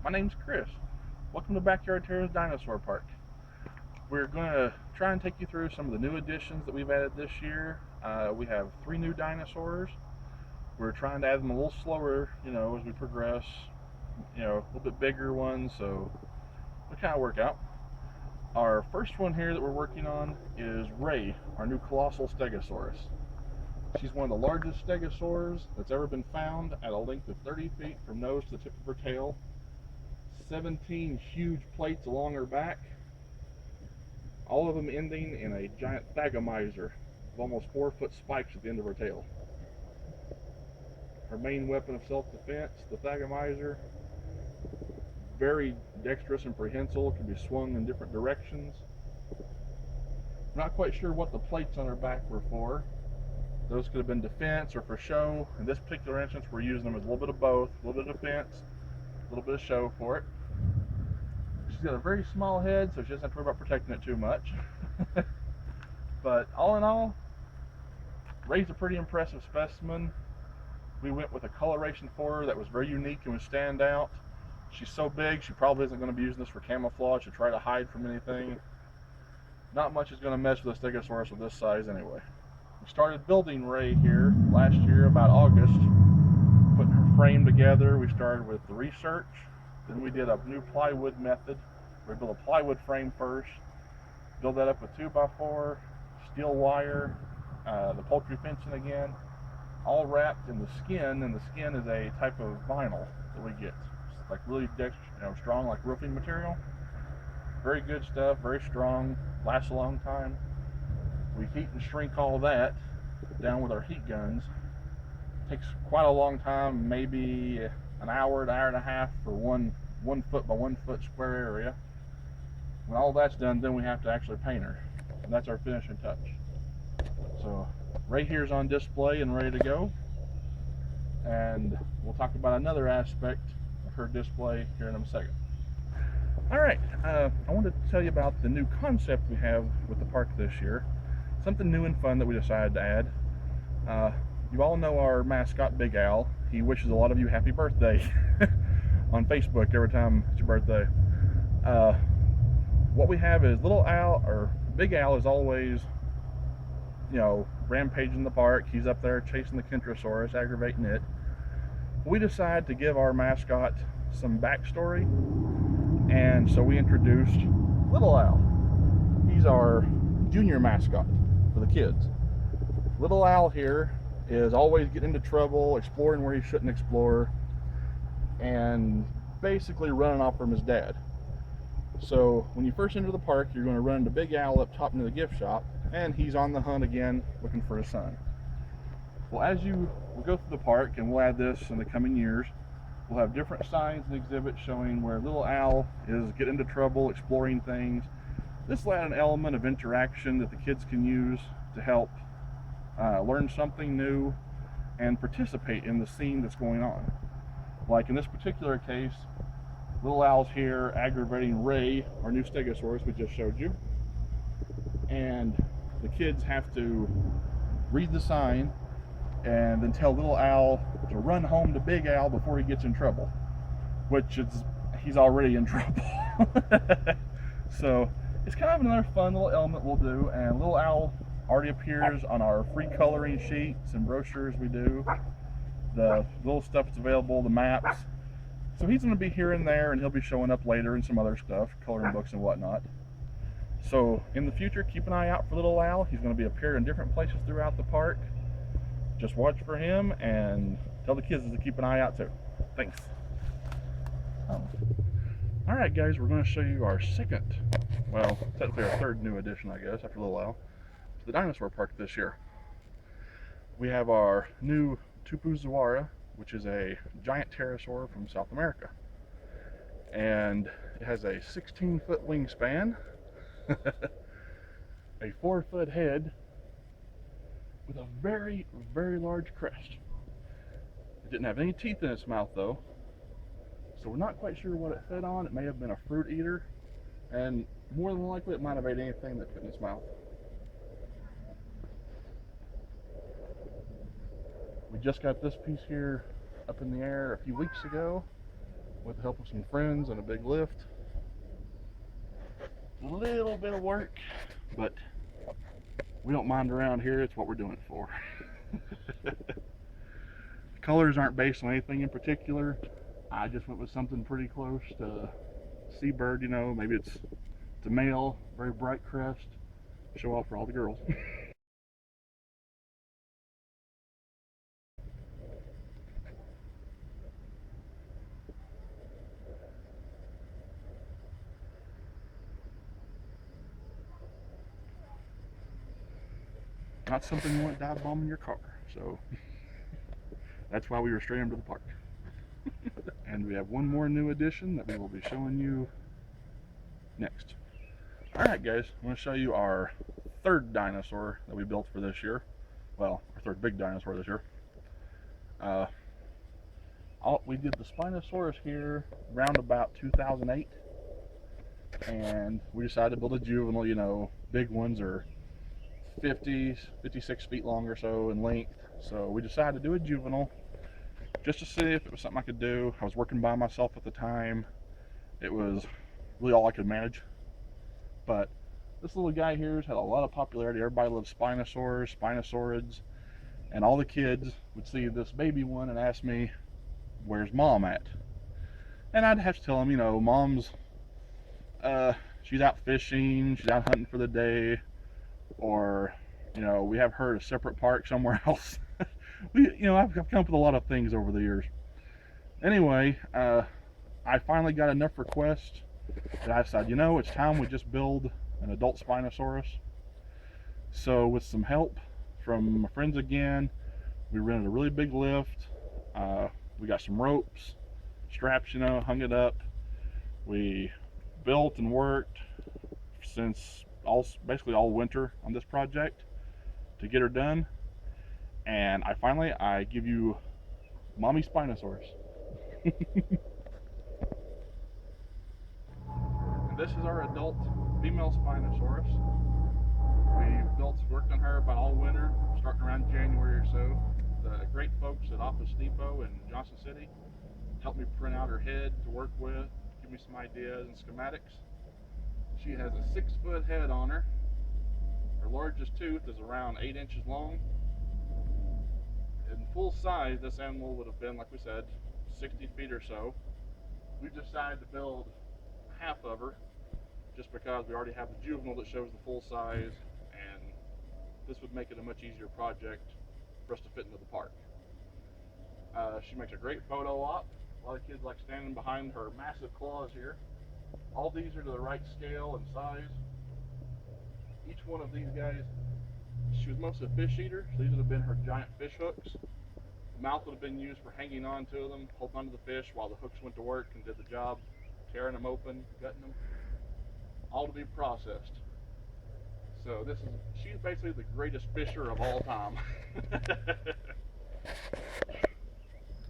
My name's Chris. Welcome to Backyard Terrace Dinosaur Park. We're going to try and take you through some of the new additions that we've added this year. We have 3 new dinosaurs. We're trying to add them a little slower, as we progress. A little bit bigger ones, so it'll kind of work out. Our first one here that we're working on is Ray, our new colossal Stegosaurus. She's one of the largest stegosaurs that's ever been found at a length of 30 feet from nose to the tip of her tail. 17 huge plates along her back, all of them ending in a giant thagomizer of almost 4-foot spikes at the end of her tail. Her main weapon of self-defense, the thagomizer, very dexterous and prehensile, can be swung in different directions. I'm not quite sure what the plates on her back were for. Those could have been defense or for show. In this particular instance, we're using them as a little bit of both, a little bit of defense, a little bit of show for it. She's got a very small head, so she doesn't have to worry about protecting it too much. But all in all, Ray's a pretty impressive specimen. We went with a coloration for her that was very unique and would stand out. She's so big, she probably isn't going to be using this for camouflage to try to hide from anything. Not much is going to mess with a Stegosaurus of this size anyway. We started building Ray here last year, about August, putting her frame together. We started with the research, then we did a new plywood method. We built a plywood frame first, build that up with 2x4, steel wire, the poultry fencing again, all wrapped in the skin, and the skin is a type of vinyl that we get. It's like really strong, like roofing material. Very good stuff, very strong, lasts a long time. We heat and shrink all that down with our heat guns. Takes quite a long time, maybe an hour and a half for one 1-foot by 1-foot square area. When all that's done, then we have to actually paint her, and that's our finishing touch. So right here's on display and ready to go, and we'll talk about another aspect of her display here in a second. Alright, I wanted to tell you about the new concept we have with the park this year. Something new and fun that we decided to add. You all know our mascot, Big Al. He wishes a lot of you happy birthday on Facebook every time it's your birthday. What we have is Little Al, or Big Al, is always, rampaging the park. He's up there chasing the Kentrosaurus, aggravating it. We decided to give our mascot some backstory, and so we introduced Little Al. He's our junior mascot for the kids. Little Al here is always getting into trouble, exploring where he shouldn't explore, and basically running off from his dad. So when you first enter the park, you're going to run into Big Al up top into the gift shop, and he's on the hunt again looking for his son. Well, as we'll go through the park, and we'll add this in the coming years, we'll have different signs and exhibits showing where Little Al is getting into trouble, exploring things. This will add an element of interaction that the kids can use to help learn something new and participate in the scene that's going on. Like in this particular case, Little Al's here aggravating Ray, our new Stegosaurus we just showed you, and the kids have to read the sign and then tell Little Al to run home to Big Al before he gets in trouble, which he's already in trouble. So it's kind of another fun little element we'll do, and Little Al already appears on our free coloring sheets and brochures we do, the little stuff that's available, the maps. So he's going to be here and there, and he'll be showing up later in some other stuff, coloring books and whatnot. So in the future, keep an eye out for Little Al. He's going to be appearing in different places throughout the park. Just watch for him and tell the kids to keep an eye out too. Thanks. Alright guys, we're going to show you our second, well, technically our third new addition, I guess, after Little Al, to the dinosaur park this year. We have our new Tupuxuara, which is a giant pterosaur from South America. And it has a 16-foot wingspan, a 4-foot head, with a very, very large crest. It didn't have any teeth in its mouth though, so we're not quite sure what it fed on. It may have been a fruit eater, and more than likely it might have ate anything that fit in its mouth. We just got this piece here up in the air a few weeks ago, with the help of some friends and a big lift. A little bit of work, but we don't mind around here. It's what we're doing it for. The colors aren't based on anything in particular. I just went with something pretty close to seabird, you know. Maybe it's a male, very bright crest. Show off for all the girls. Not something you want dive bombing your car, so that's why we restrain them to the park. And we have one more new addition that we will be showing you next. Alright guys, I'm going to show you our third dinosaur that we built for this year. Well, our third big dinosaur this year. We did the Spinosaurus here around about 2008. And we decided to build a juvenile, you know, big ones are 56 feet long or so in length. So we decided to do a juvenile just to see if it was something I could do. I was working by myself at the time. It was really all I could manage. But this little guy here has had a lot of popularity. Everybody loves Spinosaurs, Spinosaurids, and all the kids would see this baby one and ask me, where's mom at? And I'd have to tell them, you know, mom's she's out fishing, she's out hunting for the day, or, you know, we have her at a separate park somewhere else. I've come up with a lot of things over the years. Anyway, I finally got enough requests that I decided, you know, it's time we just build an adult Spinosaurus. So with some help from my friends again, we rented a really big lift. We got some ropes, straps, you know, hung it up. We built and worked since basically all winter on this project to get her done. And I give you Mommy Spinosaurus. And this is our adult female Spinosaurus. We worked on her about all winter, starting around January or so. The great folks at Office Depot in Johnson City helped me print out her head to work with, give me some ideas and schematics. She has a 6-foot head on her. Her largest tooth is around 8 inches long. In full size, this animal would have been, like we said, 60 feet or so. We decided to build half of her just because we already have the juvenile that shows the full size, and this would make it a much easier project for us to fit into the park. She makes a great photo op. A lot of kids like standing behind her massive claws here. All these are to the right scale and size. Each one of these guys, she was mostly a fish eater, so these would have been her giant fish hooks. The mouth would have been used for hanging on to them, holding onto the fish while the hooks went to work and did the job, tearing them open, gutting them, all to be processed. So she's basically the greatest fisher of all time.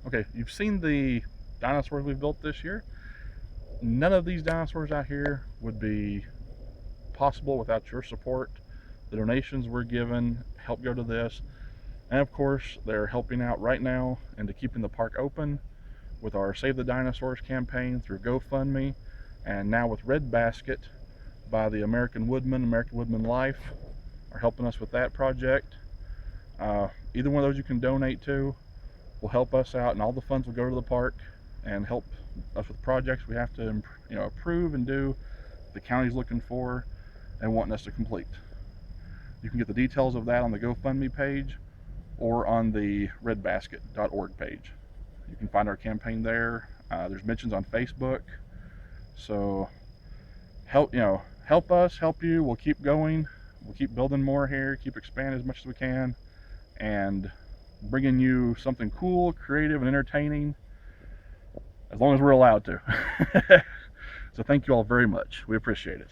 Okay, you've seen the dinosaurs we've built this year. None of these dinosaurs out here would be possible without your support. The donations we're given help go to this, and of course they're helping out right now into keeping the park open with our Save the Dinosaurs campaign through GoFundMe, and now with Red Basket by the American Woodman Life are helping us with that project. Either one of those you can donate to will help us out, and all the funds will go to the park and help us with projects we have to, approve and do, the county's looking for and wanting us to complete. You can get the details of that on the GoFundMe page or on the redbasket.org page. You can find our campaign there. There's mentions on Facebook. So help us, help you. We'll keep going. We'll keep building more here, keep expanding as much as we can, and bringing you something cool, creative, and entertaining as long as we're allowed to. So thank you all very much. We appreciate it.